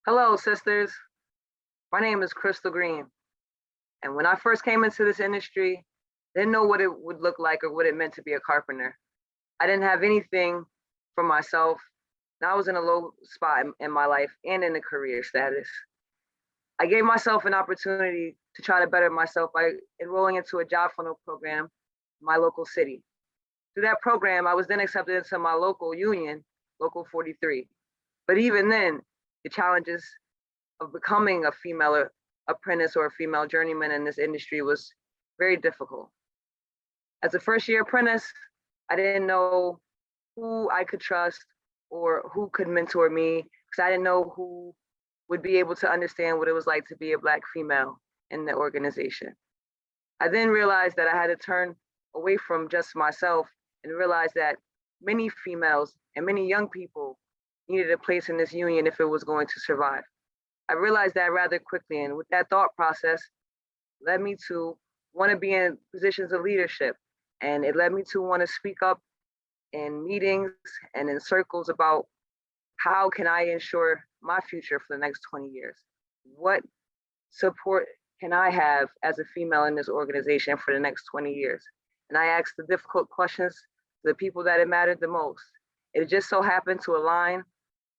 Hello, sisters. My name is Krystal Green. And when I first came into this industry, didn't know what it would look like or what it meant to be a carpenter. I didn't have anything for myself. And I was in a low spot in my life and in the career status. I gave myself an opportunity to try to better myself by enrolling into a job funnel program in my local city. Through that program, I was then accepted into my local union, Local 43. But even then, the challenges of becoming a female apprentice or a female journeyman in this industry was very difficult. As a first year apprentice, I didn't know who I could trust or who could mentor me because I didn't know who would be able to understand what it was like to be a Black female in the organization. I then realized that I had to turn away from just myself and realize that many females and many young people needed a place in this union if it was going to survive. I realized that rather quickly, and with that thought process led me to want to be in positions of leadership, and it led me to want to speak up in meetings and in circles about how can I ensure my future for the next 20 years? What support can I have as a female in this organization for the next 20 years? And I asked the difficult questions to the people that it mattered the most. It just so happened to align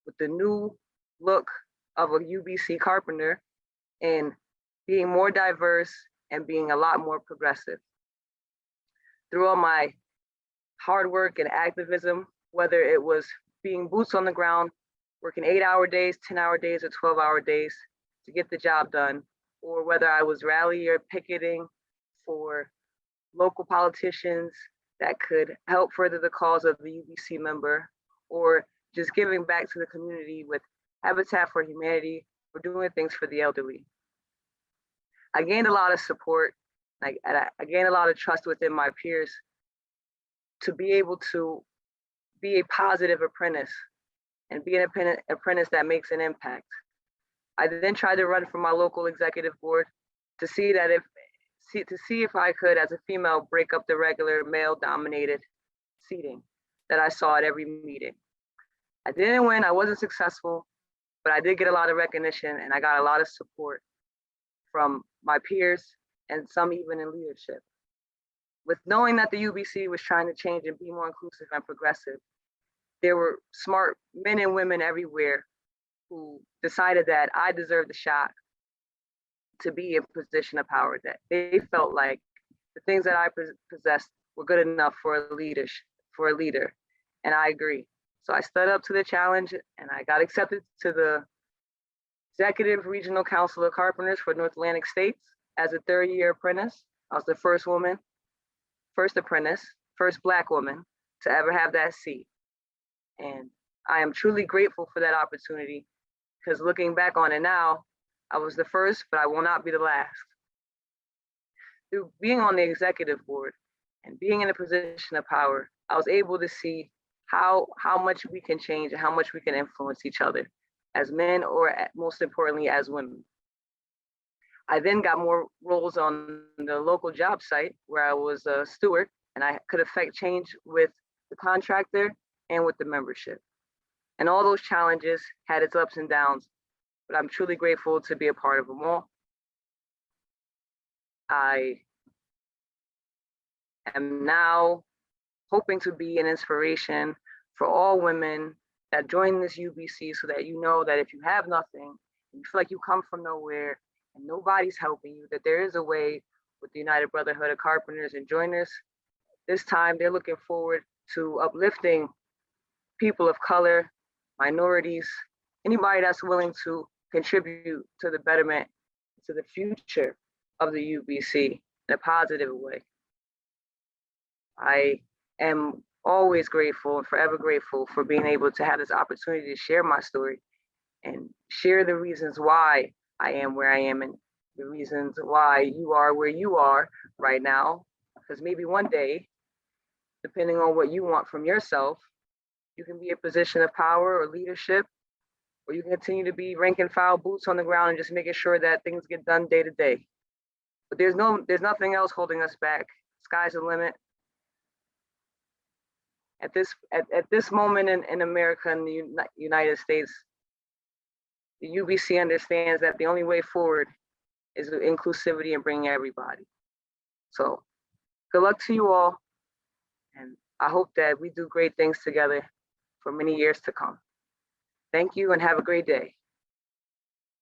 with the new look of a UBC carpenter and being more diverse and being a lot more progressive. Through all my hard work and activism, whether it was being boots on the ground, working 8-hour days, 10-hour days, or 12-hour days to get the job done, or whether I was rallying or picketing for local politicians that could help further the cause of the UBC member, or just giving back to the community with Habitat for Humanity for doing things for the elderly. I gained a lot of support. I gained a lot of trust within my peers to be able to be a positive apprentice and be an apprentice that makes an impact. I then tried to run for my local executive board to see if I could, as a female, break up the regular male-dominated seating that I saw at every meeting. I didn't win, I wasn't successful, but I did get a lot of recognition and I got a lot of support from my peers and some even in leadership. With knowing that the UBC was trying to change and be more inclusive and progressive, there were smart men and women everywhere who decided that I deserved a shot to be in a position of power, that they felt like the things that I possessed were good enough for a leader. And I agree. So I stood up to the challenge and I got accepted to the Executive Regional Council of Carpenters for North Atlantic States as a 3rd-year apprentice. I was the first woman, first apprentice, first Black woman to ever have that seat. And I am truly grateful for that opportunity because looking back on it now, I was the first, but I will not be the last. Through being on the executive board and being in a position of power, I was able to see how much we can change and how much we can influence each other as men, or most importantly, as women. I then got more roles on the local job site where I was a steward and I could affect change with the contractor and with the membership. And all those challenges had its ups and downs, but I'm truly grateful to be a part of them all. I am now hoping to be an inspiration for all women that join this UBC so that you know that if you have nothing, you feel like you come from nowhere and nobody's helping you, that there is a way with the United Brotherhood of Carpenters and Joiners. This time they're looking forward to uplifting people of color, minorities, anybody that's willing to contribute to the betterment, to the future of the UBC in a positive way. I am always grateful and forever grateful for being able to have this opportunity to share my story and share the reasons why I am where I am and the reasons why you are where you are right now. Because maybe one day, depending on what you want from yourself, you can be in a position of power or leadership, or you can continue to be rank and file, boots on the ground, and just making sure that things get done day to day. But there's nothing else holding us back. Sky's the limit. At this moment in America and the United States, the UBC understands that the only way forward is inclusivity and bringing everybody. So good luck to you all. And I hope that we do great things together for many years to come. Thank you and have a great day.